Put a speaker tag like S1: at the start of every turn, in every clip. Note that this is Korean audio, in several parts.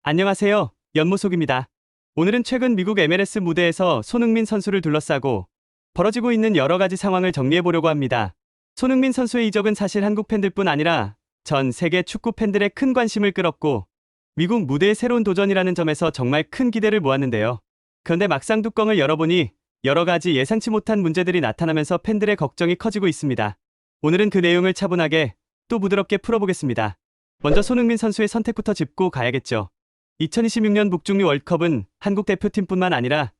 S1: 안녕하세요. 연무속입니다. 오늘은 최근 미국 MLS 무대에서 손흥민 선수를 둘러싸고 벌어지고 있는 여러 가지 상황을 정리해 보려고 합니다. 손흥민 선수의 이적은 사실 한국 팬들뿐 아니라 전 세계 축구 팬들의 큰 관심을 끌었고 미국 무대의 새로운 도전이라는 점에서 정말 큰 기대를 모았는데요. 그런데 막상 뚜껑을 열어보니 여러 가지 예상치 못한 문제들이 나타나면서 팬들의 걱정이 커지고 있습니다. 오늘은 그 내용을 차분하게 또 부드럽게 풀어보겠습니다. 먼저 손흥민 선수의 선택부터 짚고 가야겠죠. 2026년 북중미 월드컵은 한국 대표팀뿐만 아니라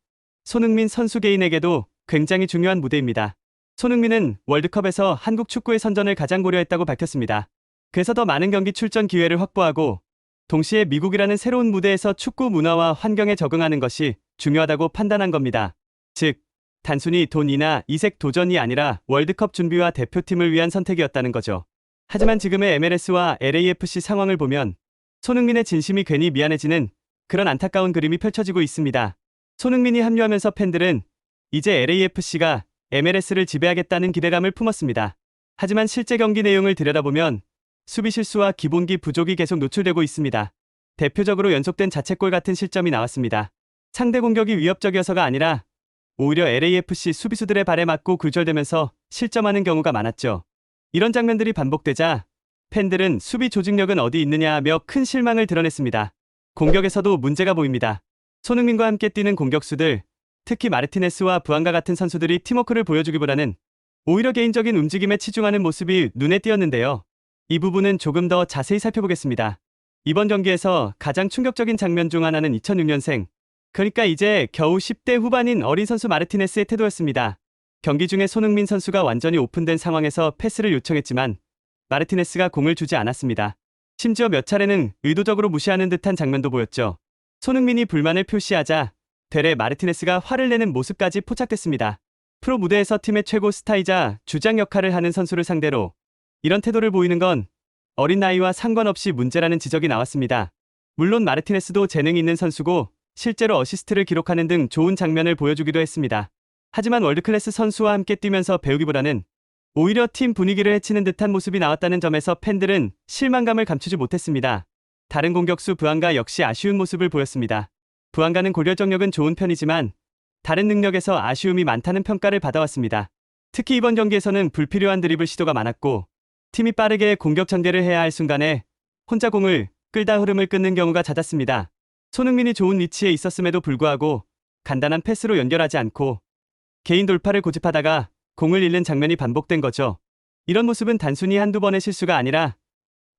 S1: 손흥민 선수 개인에게도 굉장히 중요한 무대입니다. 손흥민은 월드컵에서 한국 축구의 선전을 가장 고려했다고 밝혔습니다. 그래서 더 많은 경기 출전 기회를 확보하고 동시에 미국이라는 새로운 무대에서 축구 문화와 환경에 적응하는 것이 중요하다고 판단한 겁니다. 즉, 단순히 돈이나 이색 도전이 아니라 월드컵 준비와 대표팀을 위한 선택이었다는 거죠. 하지만 지금의 MLS와 LAFC 상황을 보면 손흥민의 진심이 괜히 미안해지는 그런 안타까운 그림이 펼쳐지고 있습니다. 손흥민이 합류하면서 팬들은 이제 LAFC가 MLS를 지배하겠다는 기대감을 품었습니다. 하지만 실제 경기 내용을 들여다보면 수비 실수와 기본기 부족이 계속 노출되고 있습니다. 대표적으로 연속된 자책골 같은 실점이 나왔습니다. 상대 공격이 위협적이어서가 아니라 오히려 LAFC 수비수들의 발에 맞고 굴절되면서 실점하는 경우가 많았죠. 이런 장면들이 반복되자 팬들은 수비 조직력은 어디 있느냐 하며 큰 실망을 드러냈습니다. 공격에서도 문제가 보입니다. 손흥민과 함께 뛰는 공격수들, 특히 마르티네스와 부안가 같은 선수들이 팀워크를 보여주기보다는 오히려 개인적인 움직임에 치중하는 모습이 눈에 띄었는데요. 이 부분은 조금 더 자세히 살펴보겠습니다. 이번 경기에서 가장 충격적인 장면 중 하나는 2006년생, 그러니까 이제 겨우 10대 후반인 어린 선수 마르티네스의 태도였습니다. 경기 중에 손흥민 선수가 완전히 오픈된 상황에서 패스를 요청했지만 마르티네스가 공을 주지 않았습니다. 심지어 몇 차례는 의도적으로 무시하는 듯한 장면도 보였죠. 손흥민이 불만을 표시하자 되레 마르티네스가 화를 내는 모습까지 포착됐습니다. 프로 무대에서 팀의 최고 스타이자 주장 역할을 하는 선수를 상대로 이런 태도를 보이는 건 어린 나이와 상관없이 문제라는 지적이 나왔습니다. 물론 마르티네스도 재능이 있는 선수고 실제로 어시스트를 기록하는 등 좋은 장면을 보여주기도 했습니다. 하지만 월드클래스 선수와 함께 뛰면서 배우기보다는 오히려 팀 분위기를 해치는 듯한 모습이 나왔다는 점에서 팬들은 실망감을 감추지 못했습니다. 다른 공격수 부안가 역시 아쉬운 모습을 보였습니다. 부안가는 골결정력은 좋은 편이지만 다른 능력에서 아쉬움이 많다는 평가를 받아왔습니다. 특히 이번 경기에서는 불필요한 드리블 시도가 많았고 팀이 빠르게 공격 전개를 해야 할 순간에 혼자 공을 끌다 흐름을 끊는 경우가 잦았습니다. 손흥민이 좋은 위치에 있었음에도 불구하고 간단한 패스로 연결하지 않고 개인 돌파를 고집하다가 공을 잃는 장면이 반복된 거죠. 이런 모습은 단순히 한두 번의 실수가 아니라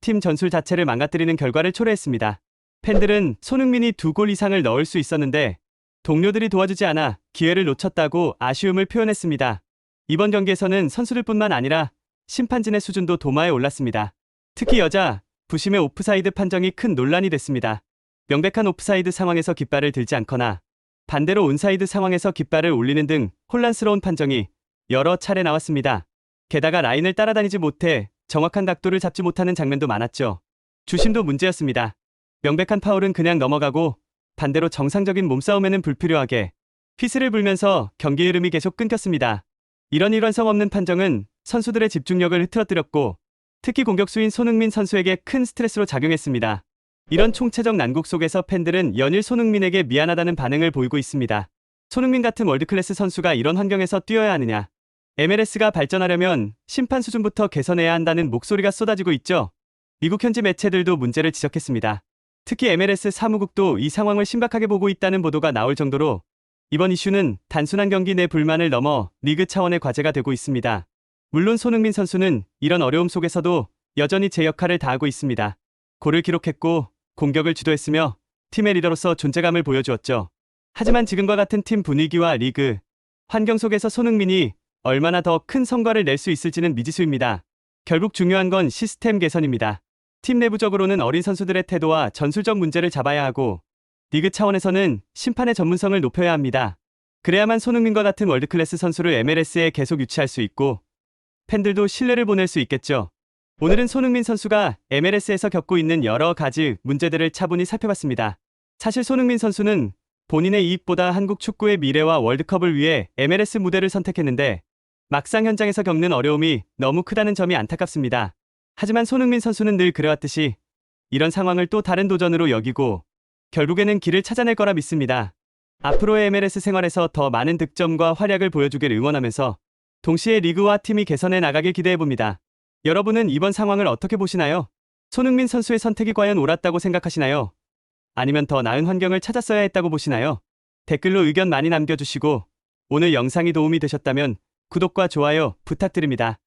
S1: 팀 전술 자체를 망가뜨리는 결과를 초래했습니다. 팬들은 손흥민이 2골 이상을 넣을 수 있었는데 동료들이 도와주지 않아 기회를 놓쳤다고 아쉬움을 표현했습니다. 이번 경기에서는 선수들뿐만 아니라 심판진의 수준도 도마에 올랐습니다. 특히 여자 부심의 오프사이드 판정이 큰 논란이 됐습니다. 명백한 오프사이드 상황에서 깃발을 들지 않거나 반대로 온사이드 상황에서 깃발을 올리는 등 혼란스러운 판정이 여러 차례 나왔습니다. 게다가 라인을 따라다니지 못해 정확한 각도를 잡지 못하는 장면도 많았죠. 주심도 문제였습니다. 명백한 파울은 그냥 넘어가고 반대로 정상적인 몸싸움에는 불필요하게 휘슬을 불면서 경기 흐름이 계속 끊겼습니다. 이런 일관성 없는 판정은 선수들의 집중력을 흐트러뜨렸고 특히 공격수인 손흥민 선수에게 큰 스트레스로 작용했습니다. 이런 총체적 난국 속에서 팬들은 연일 손흥민에게 미안하다는 반응을 보이고 있습니다. 손흥민 같은 월드클래스 선수가 이런 환경에서 뛰어야 하느냐? MLS가 발전하려면 심판 수준부터 개선해야 한다는 목소리가 쏟아지고 있죠. 미국 현지 매체들도 문제를 지적했습니다. 특히 MLS 사무국도 이 상황을 심각하게 보고 있다는 보도가 나올 정도로 이번 이슈는 단순한 경기 내 불만을 넘어 리그 차원의 과제가 되고 있습니다. 물론 손흥민 선수는 이런 어려움 속에서도 여전히 제 역할을 다하고 있습니다. 골을 기록했고 공격을 주도했으며 팀의 리더로서 존재감을 보여주었죠. 하지만 지금과 같은 팀 분위기와 리그 환경 속에서 손흥민이 얼마나 더 큰 성과를 낼 수 있을지는 미지수입니다. 결국 중요한 건 시스템 개선입니다. 팀 내부적으로는 어린 선수들의 태도와 전술적 문제를 잡아야 하고 리그 차원에서는 심판의 전문성을 높여야 합니다. 그래야만 손흥민과 같은 월드클래스 선수를 MLS에 계속 유치할 수 있고 팬들도 신뢰를 보낼 수 있겠죠. 오늘은 손흥민 선수가 MLS에서 겪고 있는 여러 가지 문제들을 차분히 살펴봤습니다. 사실 손흥민 선수는 본인의 이익보다 한국 축구의 미래와 월드컵을 위해 MLS 무대를 선택했는데 막상 현장에서 겪는 어려움이 너무 크다는 점이 안타깝습니다. 하지만 손흥민 선수는 늘 그래왔듯이 이런 상황을 또 다른 도전으로 여기고 결국에는 길을 찾아낼 거라 믿습니다. 앞으로의 MLS 생활에서 더 많은 득점과 활약을 보여주길 응원하면서 동시에 리그와 팀이 개선해 나가길 기대해봅니다. 여러분은 이번 상황을 어떻게 보시나요? 손흥민 선수의 선택이 과연 옳았다고 생각하시나요? 아니면 더 나은 환경을 찾았어야 했다고 보시나요? 댓글로 의견 많이 남겨주시고 오늘 영상이 도움이 되셨다면 구독과 좋아요 부탁드립니다.